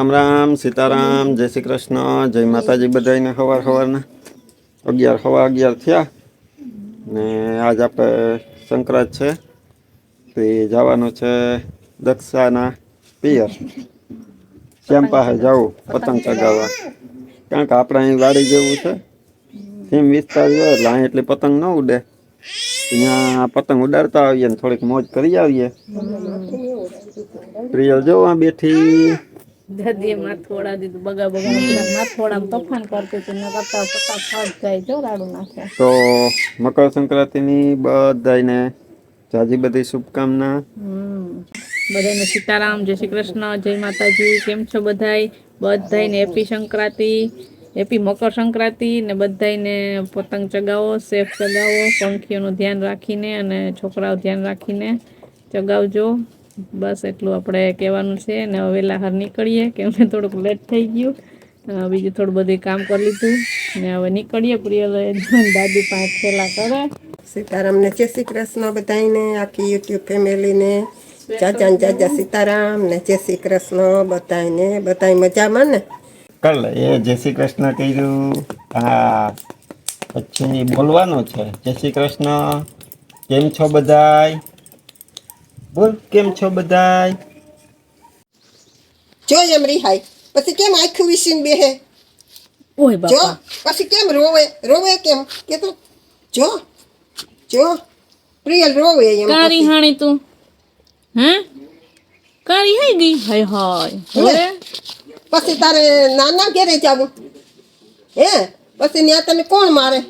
રામ રામ સીતારામ જય શ્રી કૃષ્ણ જય માતાજી બધાને સવારના 11 થયા ને આજ આપણે સંક્રાંત છે તે જવાનું છે દક્ષાના પિયર શ્યામ પાસે જવું પતંગ ચગાવવા કારણ કે આપણે અહીં વાડી જેવું છે સીમ વિસ્તાર છે એટલે અહીં એટલી પતંગ ન ઉડે ત્યાં પતંગ ઉડાડતા આવીએ ને થોડીક મોજ કરી આવીએ પ્રિયલ જો આ બેઠી દાદીએ માથોડા દીધું બગા માથોડા તોફાન કરતી હતી ને કરતા ફટાફટ જાય જો રાડું નાખે તો મકર સંક્રાંતિની બધાને જાજી બધી શુભકામના બધાને સીતારામ જય શ્રી કૃષ્ણ જય માતાજી કેમ છો બધાને હેપી સંક્રાંતિ હેપી મકર સંક્રાંતિ ને બધાને પતંગ ચગાવો સેફ ચગાવો પંખીઓનું ધ્યાન રાખીને અને છોકરાઓ ધ્યાન રાખીને ચગાવજો બસ એટલું આપણે કહેવાનું છે ને હવે વહેલા હાર નીકળીએ કેમ કે થોડુંક લેટ થઈ ગયું બીજું થોડું બધું કામ કરી લીધું ને હવે નીકળીએ પ્રિયલ દાદી પાંચ થેલા કરે સીતારામ ને જય શ્રી કૃષ્ણ બધાને આખી યુટ્યુબ ફેમિલીને જાજા સીતારામ ને જય શ્રી કૃષ્ણ બધાય મજામાં ને કર લે એ જય શ્રી કૃષ્ણ કર્યું હા પછી બોલવાનું છે જય શ્રી કૃષ્ણ કેમ છો બધાય બોલ કેમ છો બધાય જો એમ રિહાય પછી કેમ આખું વિસીન બેહે ઓય જો બાપા પછી કેમ રોવે કેમ કે તો જો પ્રિયલ રોવે એમ કારી હાણી તું હે કારી હઈ ગઈ હાય હાય હવે પછી તારે નાના ઘેરે જાવું હે પછી ત્યાં તને કોણ મારે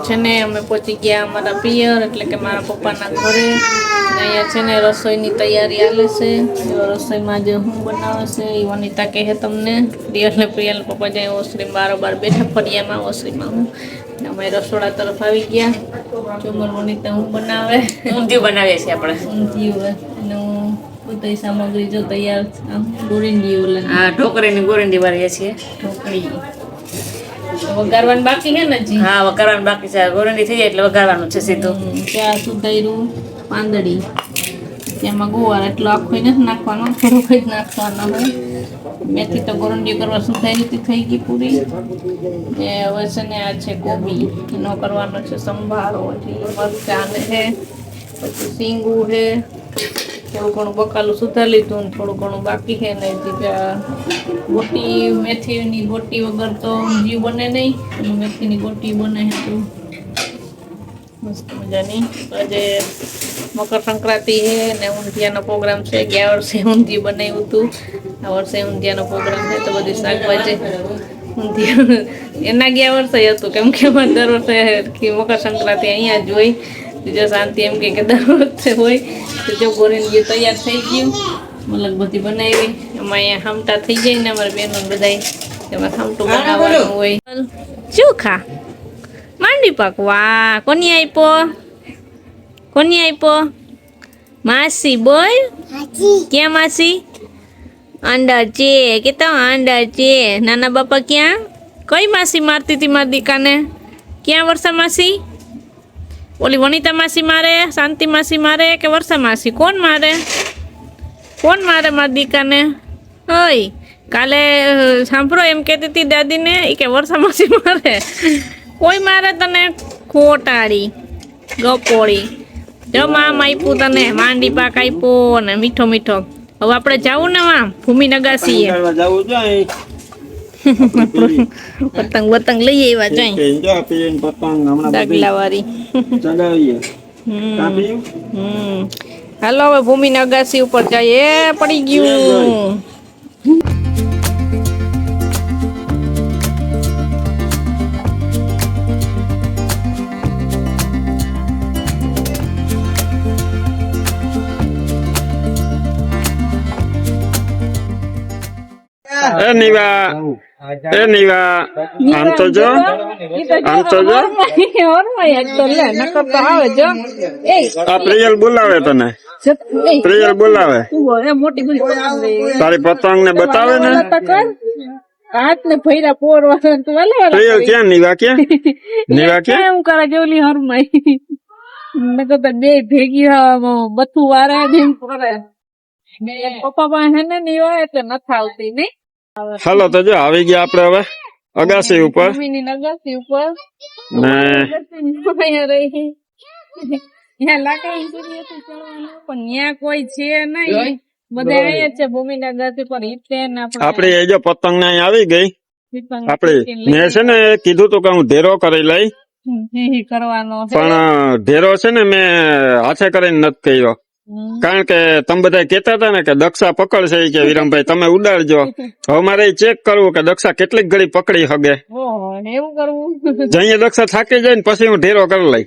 છે ને અમે પહોંચી ગયા અમારા પિયર એટલે કે મારા પપ્પાના ઘરે અહીંયા છે ને રસોઈની તૈયારી ચાલે છે રસોઈમાં જે હું બનાવે છે એ વનિતા કહે તમને પ્રિયલ પપ્પા જાય ઓસરી બારોબાર બેઠા ફળિયામાં ઓસરીમાં હું અમે રસોડા તરફ આવી ગયા ચોમર વનિતા હું બનાવે ઊંધિયું બનાવીએ છીએ આપણે ઊંધિયું અને હું બધી સામગ્રી જો તૈયાર ગોરીંડી ઓલે હા ઢોકરીની ગોરંડી વાળીએ છીએ ઢોકળી વઘારવાનું બાકી છે ને જી હા વઘારવાનું બાકી છે ગોરંડી થઈ જાય એટલે વઘારવાનું છે સીધું ત્યાં સુધાર્યું પાંદડી તેમાં ગોવાર એટલો આખો નથી નાખવાનો થોડોક જ નાખવાનો હોય મેથી તો ગોરંડી કરવા સુધારી થઈ ગઈ પૂરી એ હવે છે ને આ છે કોબી એનો કરવાનો છે સંભારો મરચાં છે પછી સીંગું છે થોડું ઘણું બકાલું સુધારી લીધું ને થોડું ઘણું બાકી છે ને ગોટી મેથીની ગોટી વગર તો ઊંધિયું બને નહીં અને મેથીની ગોટી બને તો મસ્ત મજાની આજે મકર સંક્રાંતિ છે ને ઊંધિયાનો પ્રોગ્રામ છે ગયા વર્ષે ઊંધિયું બનાવ્યું હતું આ વર્ષે ઊંધિયાનો પ્રોગ્રામ છે તો બધી શાકભાજી ઊંધિયું એના ગયા વર્ષે હતું કેમ કે અમારે દર વર્ષે મકર સંક્રાંતિ અહીંયા જ હોય બીજો શાંતિ એમ કે દર વર્ષે હોય તો જો ગોરીંડિયું તૈયાર થઈ ગયું મલક બધી બનાવી એમાં અહીંયા હામટા થઈ જાય ને અમારા બહેનો બધા એમાં હામટું બનાવવાનું હોય શું ખા માંડી પાક વાહ કોની આપ્યો માસી બોલ ક્યાં માસી અંડા છે કે તો અંડા છે નાના બાપા ક્યાં કઈ માસી મારતી હતી મારી દીકાને ક્યાં વર્ષા માસી ઓલી વનિતા માસી મારે શાંતિ માસી મારે કે વર્ષા માસી કોણ મારે મારી દીકાને ઓય કાલે સાંભળો એમ કહેતી હતી દાદીને એ કે વર્ષા માસી મારે કોઈ મારે તને ખોટાડી ગપોળી જો મામ આપ્યું તને માંડી પાક આપ્યો ને મીઠો હવે આપણે જવું ને વાં ભૂમિ નગાસીએ પતંગ બતંગ લઈ આવ્યા જાય એન્જોય પીને પતંગ હમણાં ડાગલા વાળી ચગાવીએ કાપી હાલો હવે ભૂમિની અગાસી ઉપર જઈએ એ પડી ગયું એ નીવા આમ તો જો આ પ્રિયલ બોલાવે તને પ્રિયલ બોલાવે તારી પતંગ ને બતાવે ને હાથ ને ભૈરા પોરવા પ્રિયલ ક્યાં નીવા ક્યાં હું કરા જેવલી હરમાઈ મેં તો બે ભેગી બથું વારે દિન કરે પપ્પા પાસે ને નીવા એટલે નથી આવતી નઈ હાલો તો જો આવી ગયા આપડે હવે અગાસી ઉપર મમ્મીની અગાસી ઉપર ને ત્યાં લાકડા ચડવાનું પણ ત્યાં કોઈ છે નહીં બધા અહીંયા છે ભૂમિના અગાસી પર હિતે આપડે એ જો પતંગ ને અહીં આવી ગઈ આપડે મેં છે ને કીધું તું કે હું ઢેરો કરી લઈ કરવાનો પણ ઢેરો છે ને મેં હાથે કરીને નથી કર્યો કારણ કે તમે બધા કેતા હતા ને કે દક્ષા પકડશે કે વિરમભાઈ તમે ઉડાડજો હવે મારે ચેક કરવું કે દક્ષા કેટલીક ઘડી પકડી હગે એવું કરવું જઈએ દક્ષા થાકી જાય ને પછી હું ઢેરો કરી લઈ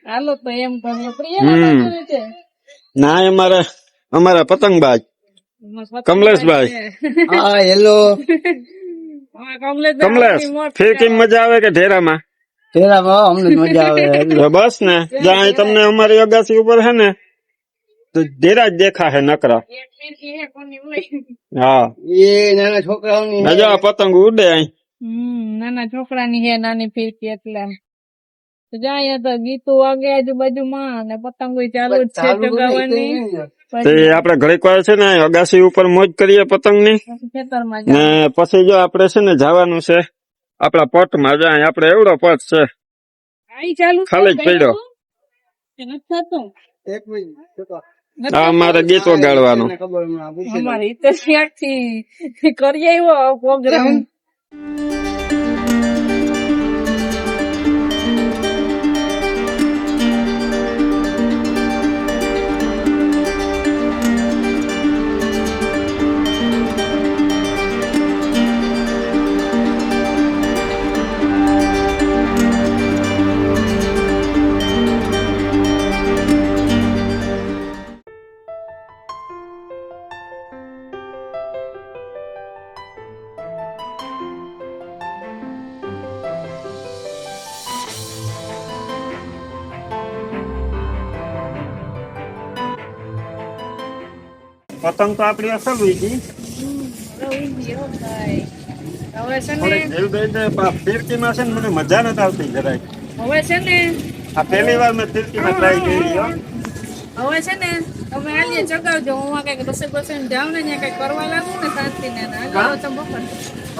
હાલો તો એમ કરીએ પ્રિય ના અમારા પતંગબાજ કમલેશભાઈ હા હેલો કમલેશ ફિરકી મજા આવે કે ઢેરામાં તેરામાં અમને મજા આવે તો બસ ને જ્યાં તમને અમારી અગાસી ઉપર છે ને તો ઢેરા જ દેખા હે નકરા હા એ નાના છોકરાઓની જો આ પતંગ ઉડે અહીં નાના છોકરાની હે નાની ફિરકી એટલે જાય તો ગીતો વાગે આજુબાજુમાં અને પતંગો ચાલુ જ છે ચગાવવાની તે આપડે ઘડીક વાર છે ને અગાસી ઉપર મોજ કરીએ પતંગ ની ખેતરમાં ને પછી જો આપડે છે ને જવાનું છે આપડા પટમાં જાય આપડે એવડો પટ છે આઈ ચાલુ ખાલી જ પડ્યો એક મિનિટ આ મારે ગીત વગાડવાનું ખબર હમણાં પૂછી લઉં. અમારી તો ત્યાંથી કરી આવ્યો પ્રોગ્રામ પતંગ તો આપડી અસલ હોય ગઈ હવે છે ને ફિરકીમાં છે ને મને મજા નથી આવતી જરાય હવે છે ને આ પહેલી વાર મેં ફિરકીમાં ટ્રાય કરી હો. હવે છે ને તમે આલીએ ચગાવજો હું આ કઈક રસોઈ બસોઈ જાઉં ને ત્યાં કઈક કરવા લાગુ ને શાંતિ ને આવો તો બપોર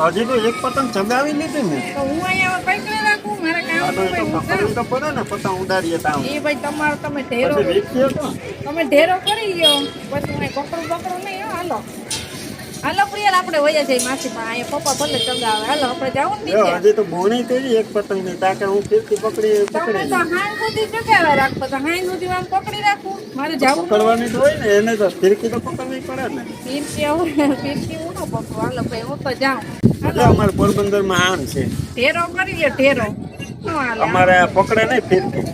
હજી તો એક પતંગ ચગાવી લીધી ને તો હું અહીંયા કઈ કઈ રાખું મારે આ તો એ તો કામ પકડવું તો પડે ને પતંગ ઉડાડીએ તાવ એ ભાઈ તમારો તમે ઢેરો પછી વીખીએ તો તમે ઢેરો કરી ગયો પછી હું પકડું નહીં હો, હાલો હાલો પ્રિયલ આપણે વયા જઈએ માસી પણ અહીંયા પપ્પા ભલે ચગાવે હાલો આપણે જાવું ને જો નીચે હજી તો બોણી કરી એક પતંગ ની તાકે હું ફિરકી પકડી તમે તો હાંગ સુધી ચગાવે રાખો તો હાંગ સુધી આમ પકડી રાખું મારે જાવું પકડવાની તો હોય ને એને તો ફિરકી તો પકડવી પડે ને ફીરકી હું ન પકડું હાલો ભાઈ હું તો જાઉં એટલે અમારે પોરબંદર માં આમ છે ઢેરો કરી લે ઢેરો શું હાલે અમારે આ પકડે નહીં ફિરકી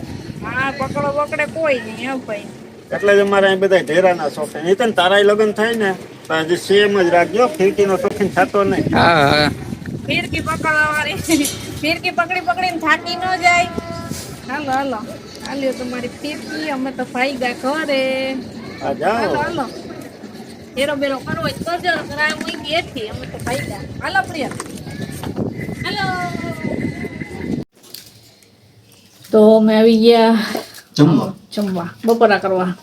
હા પકડો પકડે કોઈ નહીં હો ભાઈ એટલે જ અમારે અહીં બધા ઢેરાના શોખીન એ તો ને તારાય લગ્ન થાય ને તો હજી સેમ જ રાખજો ફિરકીનો શોખીન થતો નહીં ફીરકી પકડવાવાળી ફીરકી પકડી પકડીને થાકી ન જાય હાલો હાલો હાલ્યો તમારી ફીરકી અમે તો ભાઈ ગયા ઘરે આ હાલો જાઓ હાલો ઢેરો બેરો કરવો હોય તો કરજો કરાય હું ગેઠી અમે તો ભાઈ ગયા હાલો પ્રિય હાલો તો અમે આવી ગયા જમવા જમવા બપોરા કરવા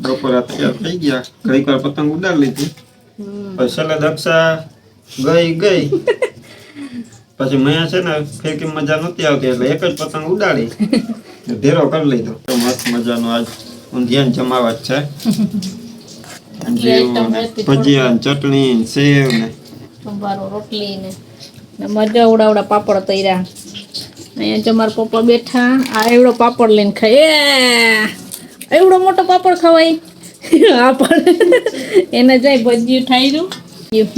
બપોરા તૈયાર થઈ ગયા ઘડીક વાર પતંગ ઉડાડી લીધી પછી છેલ્લે દક્ષા ગઈ પછી મેં છે ને ફિરકી મજા નહોતી આવતી એટલે એક જ પતંગ ઉડાડી ઢેરો કરી લીધો તો મસ્ત મજાનો આજ ઊંધિયાને જમાવા જ છે ભજીયા ચટણી સેવ ને સંભારો રોટલી ને મજા ઉડાવડા પાપડ તૈયાર. અહીંયા જો મારા પપ્પા બેઠા આ એવડો પાપડ લઈને ખાય. એવડો મોટો પાપડ ખવાય આ પણ એને જાય ભજીયું થાય રહ્યું.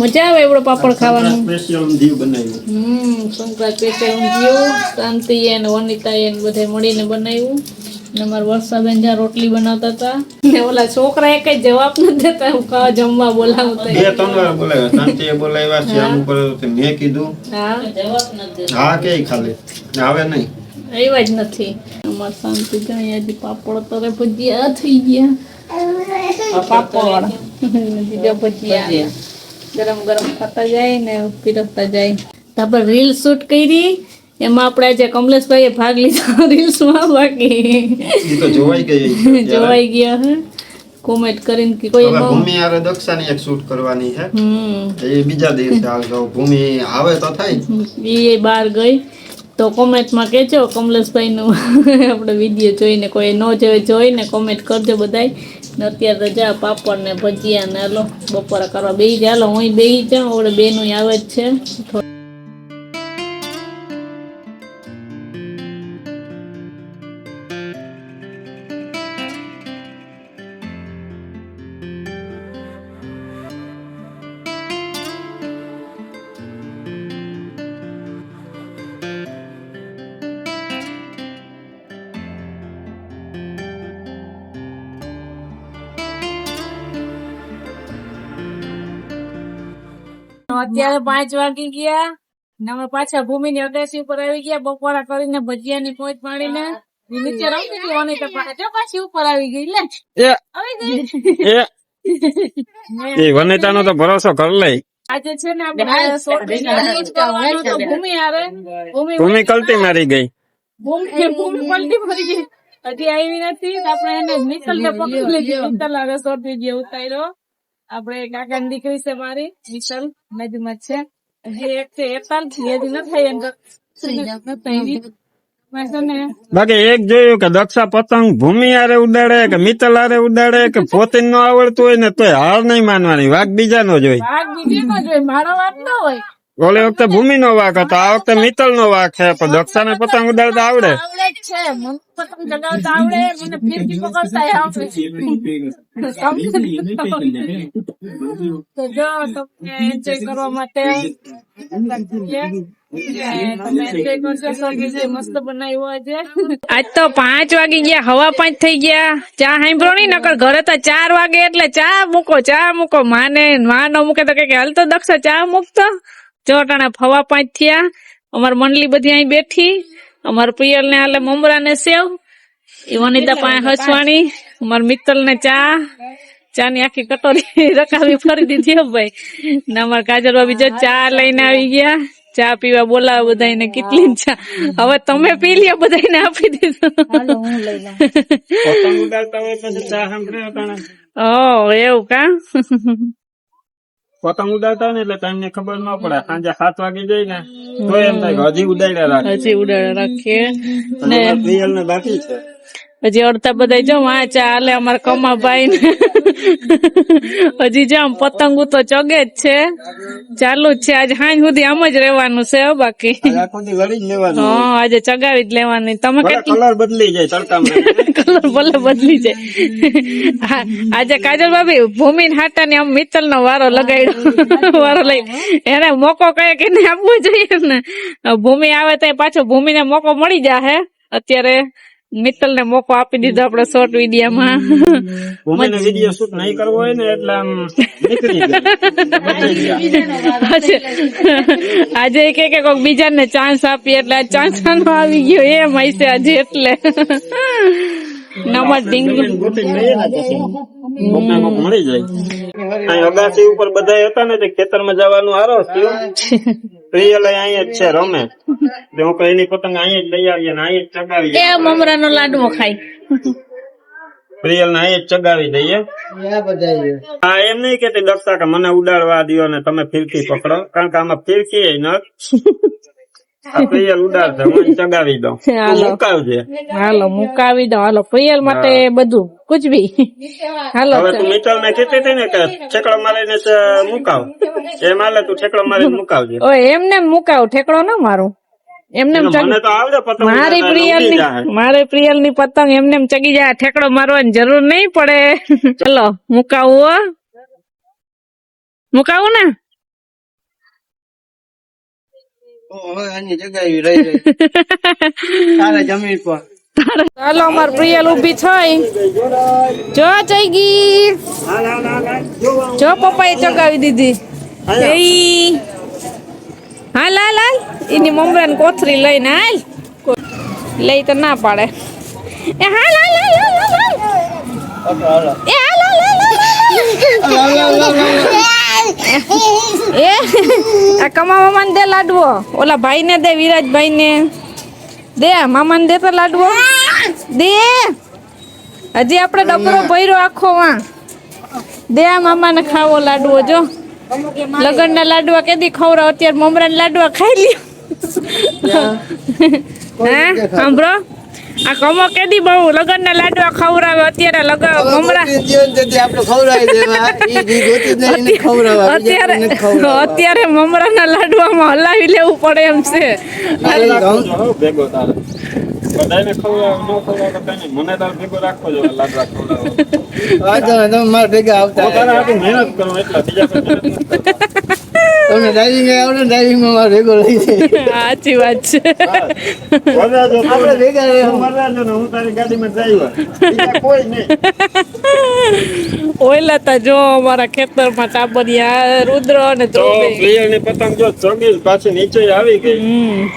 મજા આવે એવડો પાપડ ખાવાનું. સ્પેશિયલ દીવ બનાવ્યું. સંક્રાંત સ્પેશિયલ ઊંધિયું શાંતિ એને વનિતા એને બધે મળીને બનાવ્યું. ને મારા વર્ષાબેન જ્યાં રોટલી બનાવતા હતા ને ઓલા છોકરા એક જવાબ નથી દેતા. હું ખાવા જમવા બોલાવું તો 2-3 વાર બોલાવ્યા. શાંતિએ બોલાવ્યા છે. આમ ઉપર મેં કીધું હા કે ખાલી આવે નહીં. આવ્યા જ નથી. અમાર શાંતિ જાય હજી પાપડ તરે ભજીયા થઈ ગયા. પાપડ બીજા ભજીયા ગરમ ગરમ ખાતા જાય ને પીરસતા જાય. આપણે રીલ શૂટ કરી એમાં આપણે આજે કમલેશભાઈએ ભાગ લીધો રીલ્સમાં. બાકી ઈ તો જોવાઈ ગઈ. જોવાઈ ગયા હે. કોમેન્ટ કરીને કે કોઈ હવે ભૂમિ આરે દક્ષાની એક શૂટ કરવાની છે. એ બીજા દિવસે આવજો. ભૂમિ આવે તો થાય. એ બહાર ગઈ તો કોમેન્ટમાં કહેજો કમલેશભાઈનું આપણે વિડીયો જોઈને કોઈ ન જોઈને કોમેન્ટ કરજો બધાય. ને અત્યારે તો જા પાપડ ને ભજીયા ને હાલો બપોરા કરવા બેસી જાય. હાલો હું બેસી જાઉં. ઓળે બેનું આવે જ છે. અત્યારે 5 વાગી ગયા ને અમે પાછા ભૂમિની અગાસી ઉપર આવી ગયા. બપોરા કરીને ભજીયા ની પોચ પાડીને નીચે રમતી હતી. ઓની તો પાછી ઉપર આવી ગઈ. લે આવી ગઈ. એ વનિતાનો તો ભરોસો કર લે. આજે છે ને આપણે તો ભૂમિ આવે. ભૂમિ કલટી મારી ગઈ. ભૂમિ પલટી મરી ગઈ. હજી આવી નથી. આપણે એને નીકળતે પકડી લીધી. નીકળ આવે શોર્ટ વિડીયો ઉતાર્યો. આપણે કાકાની દીકરી છે મારી વિશાલ નદીમાં છે. હજી એક છે 41 હજી ન થઈ બાકી એક જોયું કે દક્ષા પતંગ ભૂમિ આરે ઉડાડે કે મિત્તલ આરે ઉડાડે કે પોતે ન આવડતું હોય ને તોય હાર નહીં માનવાની. વાઘ બીજા નો જોઈ. મારો વાત ન હોય. ઓલી વખતે ભૂમિ નો વાઘ હતો. આ વખતે મિત્તલ નો વાઘ છે. પણ દક્ષા ને પતંગ ઉડાડતા આવડે. આવડે જ છે. મને પતંગ ચગાવતા આવડે. મને ફિરકી પકડતા આવડે. તો જો તમને એન્જોય કરવા માટે મસ્ત બનાવ્યું આજે. આજ તો 5 વાગી ગયા. હવા 5 થઈ ગયા. ચા સાંભળો નઈ. નકર ઘરે તો 4 વાગે એટલે ચા મૂકો. માને માં ન મૂકે તો કે હાલ તો દક્ષા ચા મૂકતો. ચોટાણા હવા 5 થયા. અમાર મંડળી બધી અહીં બેઠી. અમાર પ્રિયલ ને હાલે મમરા ને સેવ. એ વનિતા પાસે હસવાણી. અમાર મિત્તલ ને ચા ની આખી કટોરી રકાવી ફરી દીધી હો ભાઈ. ને અમાર કાજલ ભાભી જો ચા લઈને આવી ગયા. ચા પીવા બોલાવે બધાને. કેટલી ચા હવે તમે પી લ્યો. બધાને આપી દીધું. એવું કા પતંગ ઉડાડતા હોય ને એટલે તમને ખબર ન પડે. સાંજે 7 વાગી જાય ને તો એમ થાય હજી ઉડાડ્યા રાખીએ ને રિયલ ને બાકી છે. હજી અડધા બધા જો આ ચા હાલે અમારા કમાભાઈ ને. હજી જો આમ પતંગો તો ચગે જ છે. ચાલુ જ છે. આજે સાંજ સુધી આમ જ રહેવાનું છે. બાકી હા આજે ચગાવી જ લેવાની. તમે કલર બદલી જાય તડકામાં. કલર ભલે બદલી જાય. આજે કાજલ ભાભી ભૂમિ હાટા ને આમ મિત્તલ નો વારો લગાડ્યો. વારો લઈ એને મોકો કઈ કે આપવો જોઈએ ને. ભૂમિ આવે તો પાછો ભૂમિ ને મોકો મળી જાય. અત્યારે મિત્તલ ને મોકો આપી દીધો આપણે શોર્ટ વિડીયોમાં. વિડીયો શૂટ નહીં કરવો હોય ને એટલે આમ આજે કે કોઈક બીજાને ચાન્સ આપીએ એટલે આ ચાન્સ આવી ગયો એમ હશે આજે. એટલે નંબર મળી જાય. અગાસી ઉપર બધા હતા ને ખેતરમાં જવાનું હારો પ્રિયલ અહીંયા જ છે રમે. હું કઈ એની પતંગ અહીંયા જ લઈ આવીએ ને અહીંયા જ ચગાવી. મમરા નો લાડવો ખાય. પ્રિયલ ને અહીંયા જ ચગાવી દઈએ. હા એમ નહીં કેતી દક્ષા કે મને ઉડાડવા દો ને તમે ફિરકી પકડો. કારણ કે આમાં ફિરકી ન પ્રિયલ ઉડાડશે. હું ચગાવી દઉં. મુકાવજે. હાલો મુકાવી દો. હાલો પ્રિયલ માટે બધું કુછ બી. હાલો હવે તું મિત્તલ ને કહેતી હતી ને કે છેકડો મારીને મુકાવ. એ માલે તું ઠેકડો મારી મુકાવજે. ઓય એમને મુકાવ ઠેકડો ન મારું એમને મને તો આવડે પતંગ મારી ઉડાડતા, પ્રિયલ ઉડી જાહે. મારે પ્રિયલ ની પતંગ એમને ચગી જાય ઠેકડો મારવાની જરૂર નહીં પડે ચલો મુકાવું હો. મુકાવું ને હવે આની જગ્યાએ રહી રહી તારે જમીન પર ચાલો અમાર પ્રિયલ ઉભી થઈ જો ચગી જો પપ્પાએ ચગાવી દીધી એઈ હાલ હાલ હાલ એની મમરાની કોથરી લઈને હાલ લઈ તો ના પાડે એ હાલ હાલ હાલ હાલ હાલ એ હાલ હાલ એ આ કમા મામાને દે લાડવો ઓલા ભાઈ ને દે વિરાજભાઈ ને દે મામાને દે તો લાડવો દે હજી આપણે ડબરો ભર્યો આખો વાં દે આ મામાને ખાવો લાડવો જો લગન ના લાડવા કેદી ખવડાવ અત્યારે મમરા લાડવા ખાઈ લ્યો હે સાંભળો આ કમો કેદી બહુ લગન ના લાડવા ખવડાવે અત્યારે મમરા જીવન જતી આપણે ખવડાવી દેવા ઈ ગોતી જ નહીં ખવડાવવા અત્યારે મમરા ના લાડવામાં હલાવી લેવું પડે એમ છે ભેગો તારે બધાને ખવડાવ ન ખવડાવ તો કઈ નહીં. મને તાર ભેગો રાખવો જોઈએ લાડવા ખવડાવવા. તમે મારા ભેગા આવતા તારે આટલું મહેનત કરો એટલા બીજા કોઈ મહેનત નથી કરતા. તમને ડ્રાઇવિંગ આવડે ડ્રાઇવિંગમાં મારો ભેગો રહી છે સાચી વાત છે વરરાજો તું આપણે ભેગા રહે તું વરરાજો ને હું તારી ગાડીમાં ડ્રાઈવર. બીજા કોઈ નહીં. ઓયલા તા જો અમારા ખેતરમાં ટાબરિયા રુદ્ર અને તો ધ્રુવી. પ્રિયલની પતંગ જો ચગી પાછી નીચે આવી ગઈ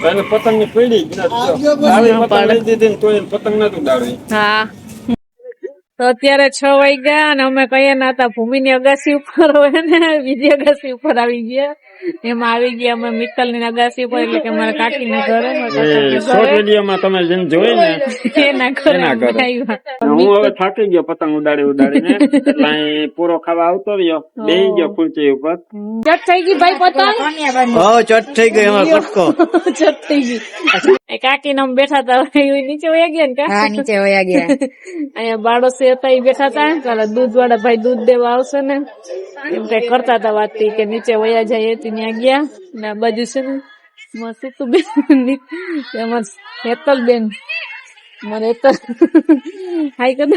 તો એને પતંગ ની પડી જ નથી. આવી પતંગ લઈ દીધી ને તોય એને પતંગ નતું ઉડાડવી. હા તો અત્યારે 6 વાગ્યા અને અમે કહીએ ના હતા ભૂમિની અગાસી ઉપર હોય ને બીજી અગાસી ઉપર આવી ગયા એમાં આવી ગયા અમે મિત્તલની અગાસી ઉપર એટલે કે મારા કાકીના ઘરે શોર્ટ વિડીયોમાં તમે જેમ જોઈ ને એના ઘરે એના ઘરે. આવ્યા. હું હવે થાકી ગયો પતંગ ઉડાડી ઉડાડીને એટલે અહીં પૂરો ખાવા આવતો રહ્યો બેહી ગયો ખુરચી ઉપર. ચટ થઈ ગઈ ભાઈ પતંગ હો ચોટ થઈ ગઈ અમારો પટકો ચટ થઈ ગઈ એ કાકી નામ બેઠા હતા નીચે વયા ગયા ને કા નીચે વયા ગયા અહીંયા બાળોસી હતા એ બેઠા હતા કાલે દૂધ વાળા ભાઈ દૂધ દેવા આવશે ને એમ કઈ કરતા હતા વાત કે નીચે વયા જાય એથી ત્યાં ગયા ને આ બાજુ છે ને સીતુ બેન એમાં હેતલ બેન મને હેતલ હાઈ કર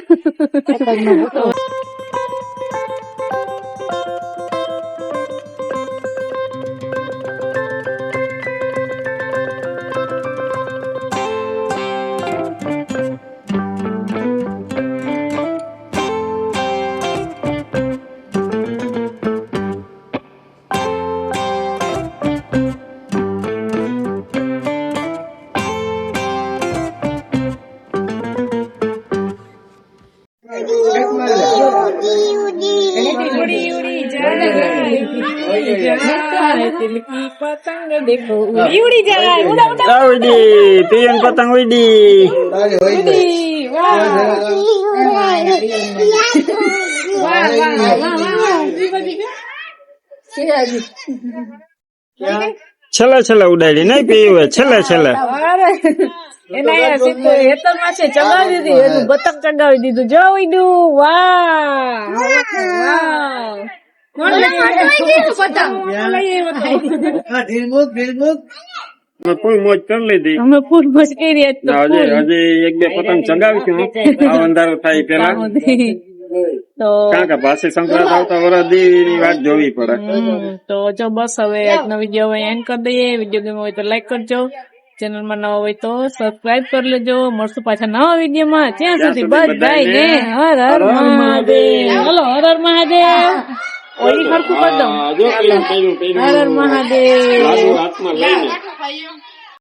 પતંગ દેખો ઉડી જાય ઉડા ઉડા ઉડી પિયન પતંગ ઉડી. ઉડી વાહ છેલ્લે છેલ્લે ઉડાડી નહીં પીવે છેલ્લે છેલ્લે. એના સીધું હેતરમાં છે ચગાવી દીધી એનું બતક ચગાવી દીધું જો ઉડ્યું વાહ અમે ફૂલ મોજ કરી લીધી. અમે ફૂલ મસ્ત કરી હજી એક બે પતંગ ચગાવીશું આ અંધારું થાય પેલા તો કારણ કે ભાષી સંક્રાંત આવતા વરદી ની વાત જોવી પડે. તો જો બસ હવે આજનો વિડીયો હવે એન્ડ કરી દઈએ. વિડીયો ગમ્યો હોય તો લાઈક કરજો, ચેનલમાં નવા હોય તો સબસ્ક્રાઇબ કરી લેજો. મળશું પાછા નવા વિડીયોમાં. ત્યાં સુધી બધાયને હર હર મહાદેવ. હલો હર હર મહાદેવ. ઓલી ખરખું કરી દઉં. જો પેલું કર્યું હર હર મહાદેવ. હાથમાં લઈને